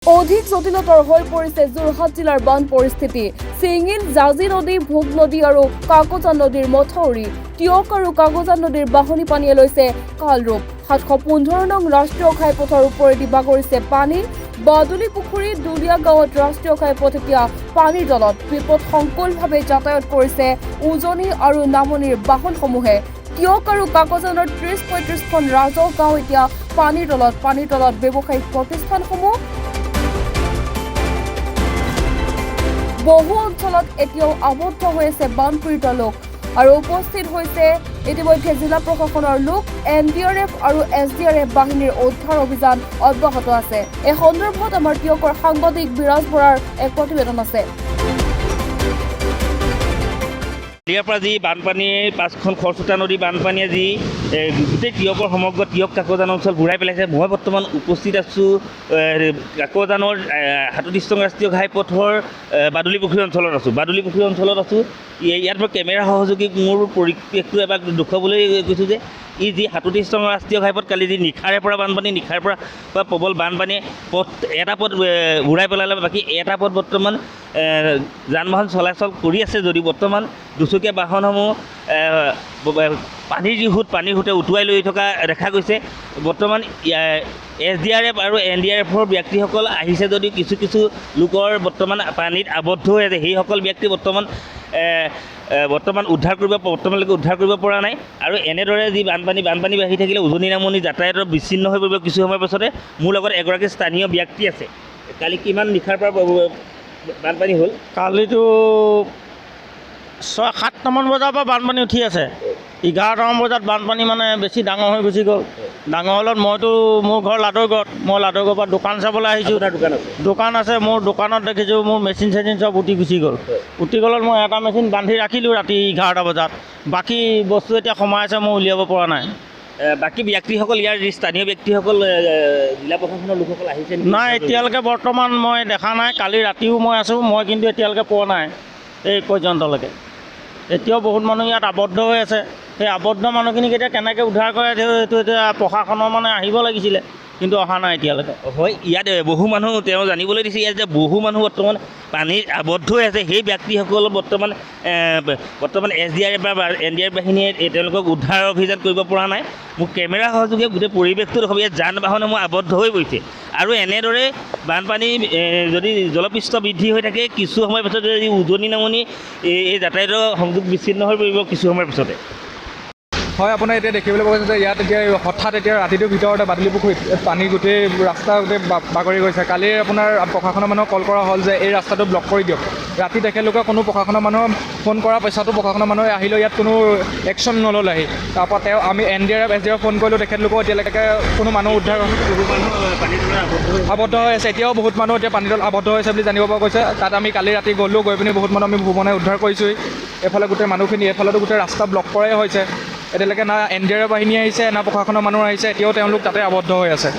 অধিক জটিলতৰ হৈ পৰিছে যোৰহাট জিলাৰ বান পৰিস্থিতি। চিঙিল, জাজি নদী, ভোগ নদী আৰু কাকজান নদীৰ মথাউৰি, টিয়ক আৰু কাকজান নদীৰ বাঢ়নি পানীয়ে লৈছে কাল ৰূপ। 715 নং ৰাষ্ট্ৰীয় ঘাইপথৰ ওপৰেদি বাগৰিছে পানী। বাদুলি পুখুৰী, দুলীয়া গাঁৱত ৰাষ্ট্ৰীয় ঘাইপথ এতিয়া পানীৰ তলত। বিপদসংকুলভাৱে যাতায়াত কৰিছে উজনি আৰু নামনিৰ বাহনসমূহে। টিয়ক আৰু কাকজানৰ 30-35খন ৰাজহ গাঁও এতিয়া পানীৰ তলত ব্যৱসায়িক প্ৰতিষ্ঠানসমূহ। বহু অঞ্চলত এতিয়াও আবদ্ধ হৈ আছে বানপীড়িত লোক আৰু উপস্থিত হৈছে ইতিমধ্যে জিলা প্ৰশাসনৰ লোক। NDRF আৰু SDRF বাহিনীৰ উদ্ধাৰ অভিযান অব্যাহত আছে। এই সন্দৰ্ভত আমাৰ টিয়কৰ সাংবাদিক বিৰাজ বৰাৰ এক প্ৰতিবেদন আছে। ইয়াৰ পৰা যি বানপানী, 5খন খৰচোতা নদী বানপানীয়ে যি গোটেই টিয়কৰ সমগ্ৰ টিয়ক কাকজান অঞ্চল বুঢ়াই পেলাইছে। মই বৰ্তমান উপস্থিত আছোঁ কাকজানৰ 37 নং ৰাষ্ট্ৰীয় ঘাইপথৰ বাদুলি পুখুৰী অঞ্চলত আছোঁ। ইয়াত মই কেমেৰা সহযোগীক মোৰ পৰিৱেশটো এবাৰ দেখুৱাবলৈ কৈছোঁ যে যি 37 নং ৰাষ্ট্ৰীয় ঘাইপথ কালি যি নিশাৰে পৰা প্ৰবল বানপানীয়ে এটা পথ ঘূৰাই পেলালে, বাকী এটা পথ বৰ্তমান যান বাহন চলাচল কৰি আছে। যদি বৰ্তমান দুচকীয়া বাহনসমূহ পানীৰ সোঁতে উটুৱাই লৈ থকা দেখা গৈছে। বৰ্তমান SDRF আৰু NDRFৰ ব্যক্তিসকল আহিছে যদিও কিছু লোকৰ বৰ্তমান পানীত আবদ্ধ হৈ আছে। সেইসকল ব্যক্তি বৰ্তমান বৰ্তমানলৈকে উদ্ধাৰ কৰিব পৰা নাই। আৰু এনেদৰে যি বানপানী বাঢ়ি থাকিলে উজনি নামনি যাতায়াতৰ বিচ্ছিন্ন হৈ পৰিব কিছু সময়ৰ পাছতে। মোৰ লগত এগৰাকী স্থানীয় ব্যক্তি আছে। কালি কিমান নিশাৰ পৰা বানপানী হ'ল? কালিতো 6-7টামান বজাৰ পৰা বানপানী উঠি আছে। 11টামান বজাত বানপানী মানে বেছি ডাঙৰ হৈ গুচি গ'ল। ডাঙৰ হ'লত মইতো মোৰ ঘৰ লাদৈগড়ত, মই লাদৈগড়ৰ পৰা দোকান চাবলৈ আহিছোঁ। দোকান আছে, মোৰ দোকানত দেখিছোঁ মোৰ মেচিন চব উঠি গুচি গ'ল। উঠি গ'লত মই এটা মেচিন বান্ধি ৰাখিলোঁ ৰাতি 11টা বজাত। বাকী বস্তু এতিয়া সোমাই আছে, মই উলিয়াব পৰা নাই। বাকী ব্যক্তিসকল, ইয়াৰ স্থানীয় ব্যক্তিসকল, জিলা প্ৰশাসনৰ লোকসকল আহিছে নাই, এতিয়ালৈকে বৰ্তমান মই দেখা নাই। কালি ৰাতিও মই আছোঁ, মই কিন্তু এতিয়ালৈকে পোৱা নাই এই পৰ্যন্তলৈকে। এতিয়াও বহুত মানুহ ইয়াত আবদ্ধ হৈ আছে। সেই আবদ্ধ মানুহখিনিক এতিয়া কেনেকৈ উদ্ধাৰ কৰে সেইটো এতিয়া প্ৰশাসনৰ আহিব লাগিছিলে, কিন্তু অহা নাই এতিয়ালৈকে। হয়, ইয়াত বহু মানুহ তেওঁ জানিবলৈ দিছে ইয়াত যে বহু মানুহ বৰ্তমান পানীত আবদ্ধ হৈ আছে। সেই ব্যক্তিসকল বৰ্তমান SDRF বা NDRF বাহিনীয়ে তেওঁলোকক উদ্ধাৰ অভিযান কৰিব পৰা নাই। মোক কেমেৰা সহযোগে গোটেই পৰিৱেশটো দেখাব। ইয়াত যান বাহনসমূহ আবদ্ধ হৈ পৰিছে আৰু এনেদৰে বানপানী যদি জলপৃষ্ঠ বৃদ্ধি হৈ থাকে, কিছু সময়ৰ পিছত যদি উজনি নামনি এই যাতায়াতৰ সংযোগ বিচ্ছিন্ন হৈ পৰিব কিছু সময়ৰ পিছতে। হয়, আপোনাৰ এতিয়া দেখিবলৈ পোৱা গৈছে যে ইয়াত হঠাৎ ৰাতিটোৰ ভিতৰতে বাদুলি পুখুৰীত পানী গোটেই ৰাস্তা বাগৰি গৈছে। কালি আপোনাৰ প্ৰশাসনৰ মানুহক কল কৰা হ'ল যে এই ৰাস্তাটো ব্লক কৰি দিয়ক। ৰাতি তেখেতলোকে কোনো প্ৰশাসনৰ মানুহ ফোন কৰাৰ পিছতো প্ৰশাসনৰ মানুহে আহিলেও ইয়াত কোনো একশ্যন নল'লেহি। তাৰপৰা আমি NDRF SDRF ফোন কৰিলোঁ, তেখেতলোকেও এতিয়ালৈকে কোনো মানুহ উদ্ধাৰ আবদ্ধ হৈ আছে। এতিয়াও বহুত মানুহ এতিয়া পানীত আবদ্ধ হৈ আছে বুলি জানিব পৰা গৈছে। তাত আমি কালি ৰাতি গ'লোঁ, গৈ পিনি বহুত মানুহ আমি ভ্ৰমণে উদ্ধাৰ কৰিছোঁ। এইফালে গোটেই মানুহখিনি, এইফালেতো গোটেই ৰাস্তা ব্লক কৰাই হৈছে। এতিয়ালৈকে না NDRF বাহিনী আহিছে, না প্ৰশাসনৰ মানুহ আহিছে। এতিয়াও তেওঁলোক তাতে আবদ্ধ হৈ আছে।